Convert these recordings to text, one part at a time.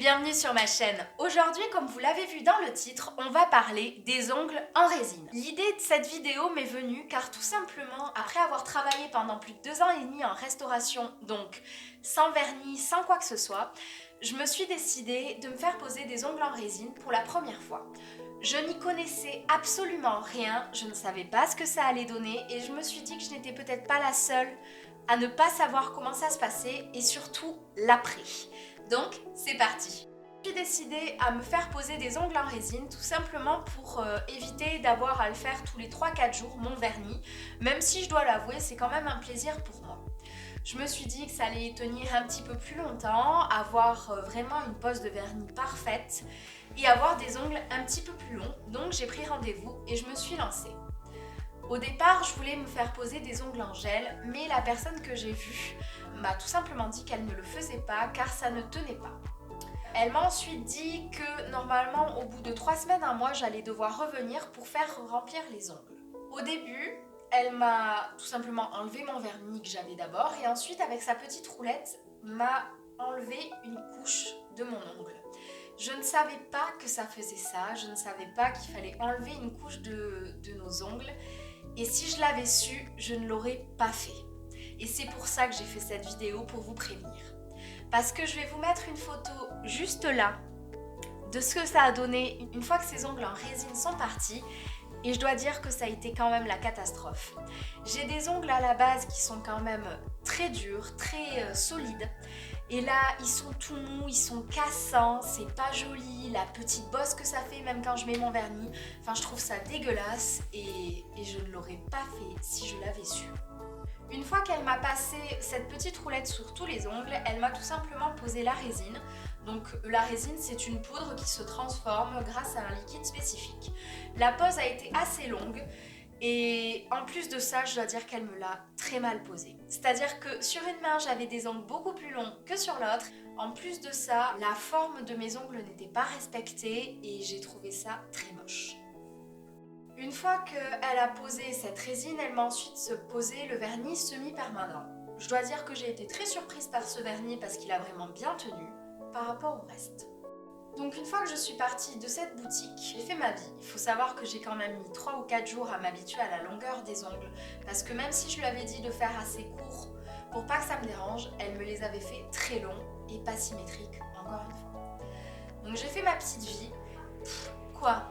bienvenue sur ma chaîne. Aujourd'hui, comme vous l'avez vu dans le titre, on va parler des ongles en résine. L'idée de cette vidéo m'est venue car tout simplement, après avoir travaillé pendant plus de 2 ans et demi en restauration, donc sans vernis, sans quoi que ce soit, je me suis décidée de me faire poser des ongles en résine pour la première fois. Je n'y connaissais absolument rien, je ne savais pas ce que ça allait donner et je me suis dit que je n'étais peut-être pas la seule à ne pas savoir comment ça se passait et surtout l'après. Donc c'est parti. J'ai décidé à me faire poser des ongles en résine tout simplement pour éviter d'avoir à le faire tous les 3-4 jours mon vernis, même si je dois l'avouer c'est quand même un plaisir pour moi. Je me suis dit que ça allait tenir un petit peu plus longtemps, avoir vraiment une pose de vernis parfaite et avoir des ongles un petit peu plus longs, donc j'ai pris rendez-vous et je me suis lancée. Au départ, je voulais me faire poser des ongles en gel, mais la personne que j'ai vue m'a tout simplement dit qu'elle ne le faisait pas car ça ne tenait pas. Elle m'a ensuite dit que normalement, au bout de 3 semaines, un mois, j'allais devoir revenir pour faire remplir les ongles. Au début, elle m'a tout simplement enlevé mon vernis que j'avais d'abord et ensuite, avec sa petite roulette, m'a enlevé une couche de mon ongle. Je ne savais pas que ça faisait ça, je ne savais pas qu'il fallait enlever une couche de nos ongles. Et si je l'avais su, je ne l'aurais pas fait. Et c'est pour ça que j'ai fait cette vidéo, pour vous prévenir. Parce que je vais vous mettre une photo juste là de ce que ça a donné une fois que ces ongles en résine sont partis. Et je dois dire que ça a été quand même la catastrophe. J'ai des ongles à la base qui sont quand même très durs, très solides. Et là, ils sont tout mous, ils sont cassants, c'est pas joli, la petite bosse que ça fait même quand je mets mon vernis. Enfin, je trouve ça dégueulasse et je ne l'aurais pas fait si je l'avais su. Une fois qu'elle m'a passé cette petite roulette sur tous les ongles, elle m'a tout simplement posé la résine. Donc la résine, c'est une poudre qui se transforme grâce à un liquide spécifique. La pose a été assez longue. Et en plus de ça, je dois dire qu'elle me l'a très mal posée. C'est-à-dire que sur une main, j'avais des ongles beaucoup plus longs que sur l'autre. En plus de ça, la forme de mes ongles n'était pas respectée et j'ai trouvé ça très moche. Une fois qu'elle a posé cette résine, elle m'a ensuite posé le vernis semi-permanent. Je dois dire que j'ai été très surprise par ce vernis parce qu'il a vraiment bien tenu par rapport au reste. Donc une fois que je suis partie de cette boutique, j'ai fait ma vie. Il faut savoir que j'ai quand même mis 3 ou 4 jours à m'habituer à la longueur des ongles parce que même si je lui avais dit de faire assez court pour pas que ça me dérange, elle me les avait fait très longs et pas symétriques, encore une fois. Donc j'ai fait ma petite vie.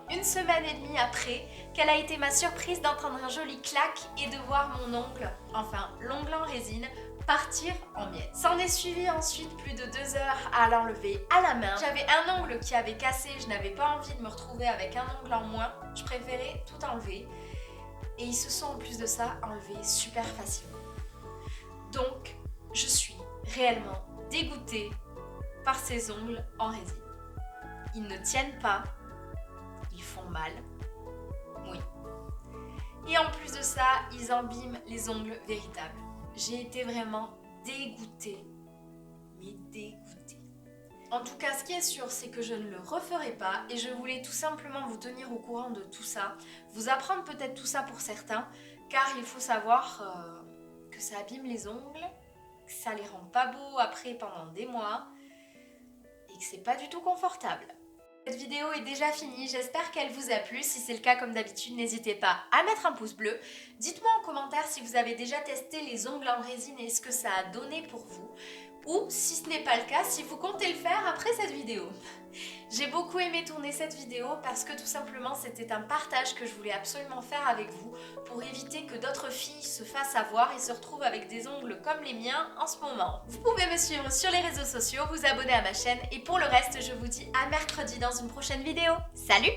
Une semaine et demie après, quelle a été ma surprise d'entendre un joli clac et de voir mon ongle, enfin l'ongle en résine, partir en miettes. S'en est suivi ensuite plus de 2 heures à l'enlever à la main. J'avais un ongle qui avait cassé, je n'avais pas envie de me retrouver avec un ongle en moins. Je préférais tout enlever. Et ils se sont en plus de ça enlevés super facilement. Donc, je suis réellement dégoûtée par ces ongles en résine. Ils ne tiennent pas, ils font mal. Oui. Et en plus de ça, ils abîment les ongles véritables. J'ai été vraiment dégoûtée, mais dégoûtée. En tout cas, ce qui est sûr, c'est que je ne le referai pas et je voulais tout simplement vous tenir au courant de tout ça, vous apprendre peut-être tout ça pour certains, car il faut savoir que ça abîme les ongles, que ça les rend pas beaux après pendant des mois et que c'est pas du tout confortable. Cette vidéo est déjà finie, j'espère qu'elle vous a plu. Si c'est le cas, comme d'habitude, n'hésitez pas à mettre un pouce bleu. Dites-moi en commentaire si vous avez déjà testé les ongles en résine et ce que ça a donné pour vous. Ou, si ce n'est pas le cas, si vous comptez le faire après cette vidéo. J'ai beaucoup aimé tourner cette vidéo parce que tout simplement c'était un partage que je voulais absolument faire avec vous pour éviter que d'autres filles se fassent avoir et se retrouvent avec des ongles comme les miens en ce moment. Vous pouvez me suivre sur les réseaux sociaux, vous abonner à ma chaîne et pour le reste je vous dis à mercredi dans une prochaine vidéo. Salut!